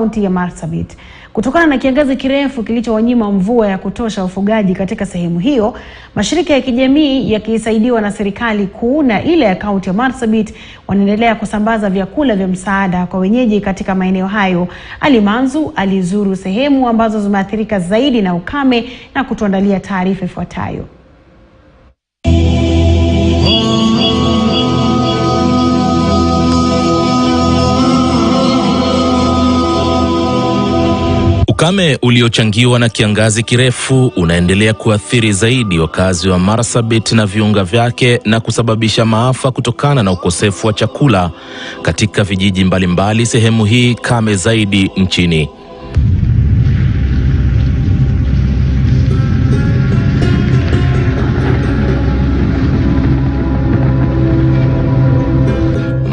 Kaunti ya Marsabit. Kutokana na kiangazi kirefu kilichowanyima mvua ya kutosha ufugaji katika sehemu hiyo, mashirika ya kijamii yakisaidiwa na serikali kuu na ile ya kaunti ya Marsabit wanaendelea kusambaza vyakula vya msaada kwa wenyeji katika maeneo hayo. Ali Manzu alizuru sehemu ambazo zimeathirika zaidi na ukame na kutuandalia taarifa ifuatayo. Ukame uliochangiwa na kiangazi kirefu unaendelea kuathiri zaidi wakazi wa Marsabit na viunga vyake na kusababisha maafa kutokana na ukosefu wa chakula katika vijiji mbalimbali sehemu hii kame zaidi nchini.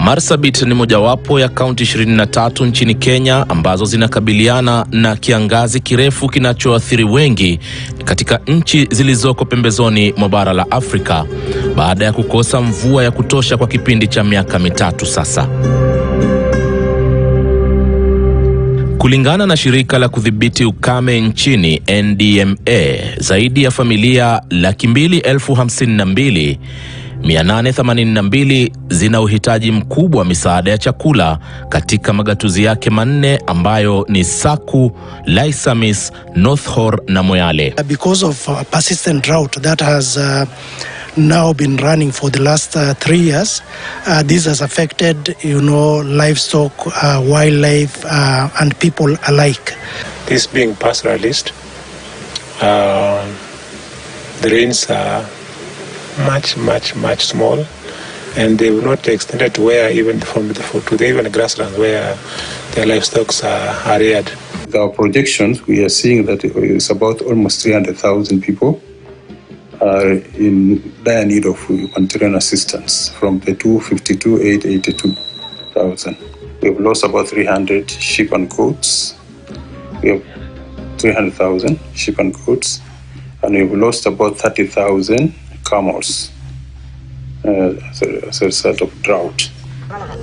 Marsabit ni mojawapo ya kaunti 23 nchini Kenya ambazo zinakabiliana na kiangazi kirefu kinachoathiri wengi katika nchi zilizoko pembezoni mwa bara la Afrika baada ya kukosa mvua ya kutosha kwa kipindi cha miaka mitatu sasa. Kulingana na shirika la kudhibiti ukame nchini NDMA, zaidi ya familia 252,882 zina uhitaji mkubwa wa misaada ya chakula katika magatuzi yake manne ambayo ni Saku, Laisamis, North Hor na Moyale. Because of persistent drought that has now been running for the last 3 years, this has affected, livestock, wildlife, and people alike. This being pastoralist, the rains are much small, and they will not extend to where even to the even grasslands where their livestock are reared. With our projections, we are seeing that it's about almost 300,000 people are in dire need of humanitarian assistance from the 252,882,000. We've lost about 300 sheep and goats. We have 300,000 sheep and goats, and we've lost about 30,000 camels as a result of drought.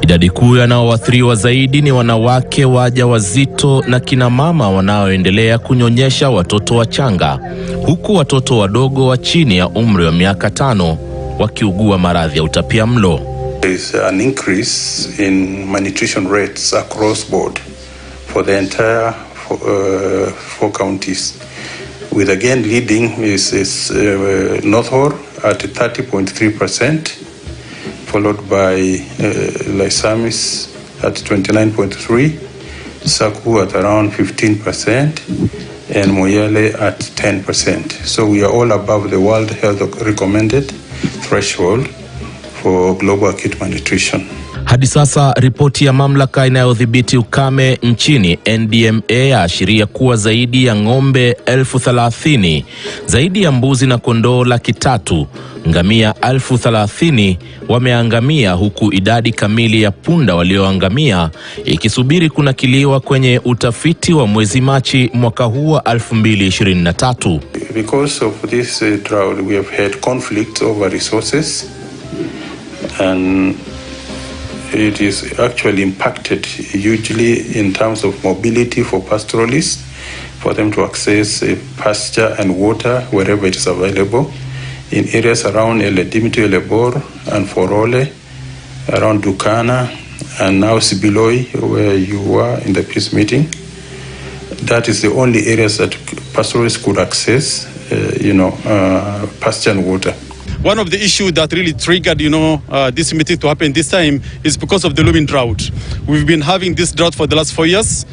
Idadi kuu wanaoathiriwa zaidi ni wanawake wajawazito na kina mama wanaoendelea kunyonyesha watoto wachanga, huku watoto wadogo wa chini ya umri wa miaka 5 wakiugua maradhi ya utapiamlo. There is an increase in malnutrition rates across board for the entire 4 counties, with again leading is North Hor at 30.3%, followed by Laisamis at 29.3%, Saku at around 15%, and Moyale at 10%. So we are all above the World Health recommended threshold for global acute malnutrition. Hadi sasa ripoti ya mamlaka inayodhibiti ukame nchini NDMA yaashiria kuwa zaidi ya ng'ombe 30,000, zaidi ya mbuzi na kondoo 300,000, ngamia 30,000 wameangamia, huku idadi kamili ya punda walioangamia ikisubiri kunakiliwa kwenye utafiti wa mwezi Machi mwaka huu wa 2023. Because of this drought, we have had conflicts over resources, and it is actually impacted hugely in terms of mobility for pastoralists, for them to access pasture and water wherever it is available in areas around Eledimito, Elebor and Forole, around Dukana, and now Sibiloi, where you were in the peace meeting. That is the only areas that pastoralists could access, pasture and water. One of the issues that really triggered, this meeting to happen this time is because of the looming drought. We've been having this drought for the last 4 years.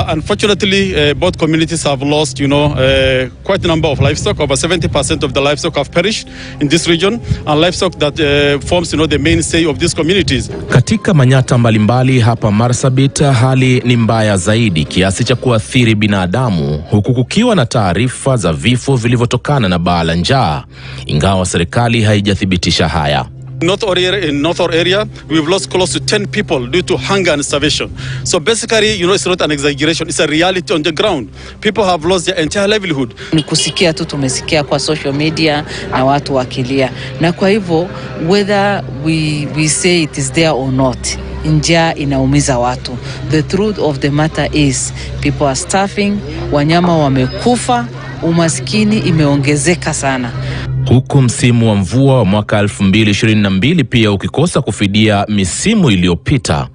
Unfortunately, both communities have lost, quite a number of livestock. Over 70% of the livestock have perished in this region, and livestock that forms, the mainstay of these communities. Katika manyata mbalimbali hapa Marsabit, hali ni mbaya zaidi kiasi cha kuathiri binadamu, huku kukiwa na taarifa za vifo vilivyotokana na baa la njaa, ingawa serikali haijathibitisha haya. In North area, we've lost close to 10 people due to hunger and starvation. So basically, it's not an exaggeration, it's a reality on the ground. People have lost their entire livelihood. Ni kusikia tu, tumesikia kwa social media na watu wakilia. Na kwa hivyo, whether we say it is there or not, njaa inaumiza watu. The truth of the matter is, people are starving, wanyama wamekufa, umaskini imeongezeka sana. Huku msimu wa mvua wa mwaka 2022 pia ukikosa kufidia misimu iliyopita,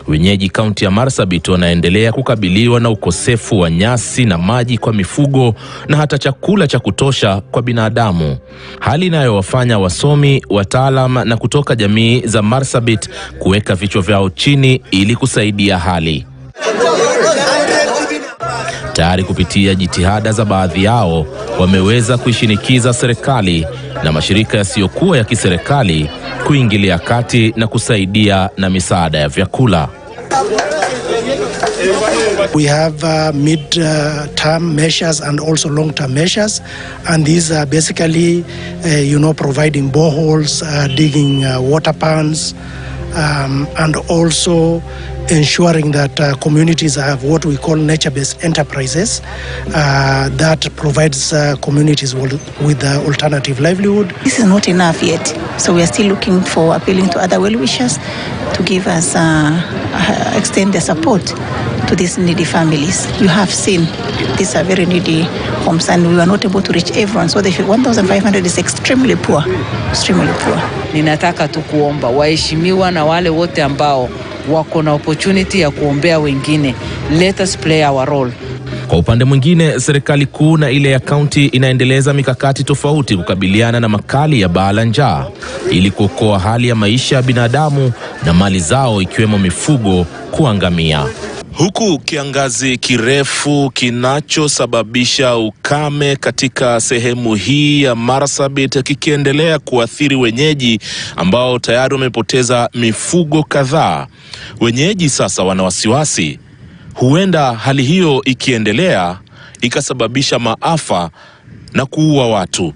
wenyeji kaunti ya Marsabit wanaendelea kukabiliwa na ukosefu wa nyasi na maji kwa mifugo na hata chakula cha kutosha kwa binadamu. Hali inayowafanya wasomi, wataalam na kutoka jamii za Marsabit kuweka vichwa vyao chini ili kusaidia hali. Tayari kupitia jitihada za baadhi yao, wameweza kuishinikiza serikali na mashirika yasiyokuwa ya kiserikali kuingilia kati na kusaidia na misaada ya vyakula. We have mid-term measures and also long-term measures, and these are basically, providing boreholes, digging water ponds, and also ensuring that communities have what we call nature-based enterprises that provides communities with alternative livelihood. This is not enough yet, so we are still looking for appealing to other well-wishers to give us extend their support to these needy families. You have seen these are very needy homes, and we were not able to reach everyone, so the 1,500 is extremely poor, extremely poor. Ninataka tu kuomba waheshimiwa na wale wote ambao wako na opportunity ya kuombea wengine, let us play our role. Kwa upande mwingine, serikali kuu na ile ya kaunti inaendeleza mikakati tofauti kukabiliana na makali ya baa la njaa ili kuokoa hali ya maisha ya binadamu na mali zao ikiwemo mifugo kuangamia. Huku kiangazi kirefu kinachosababisha ukame katika sehemu hii ya Marsabit kikiendelea kuathiri wenyeji ambao tayari wamepoteza mifugo kadhaa, wenyeji sasa wana wasiwasi. Huenda hali hiyo ikiendelea ikasababisha maafa na kuua watu.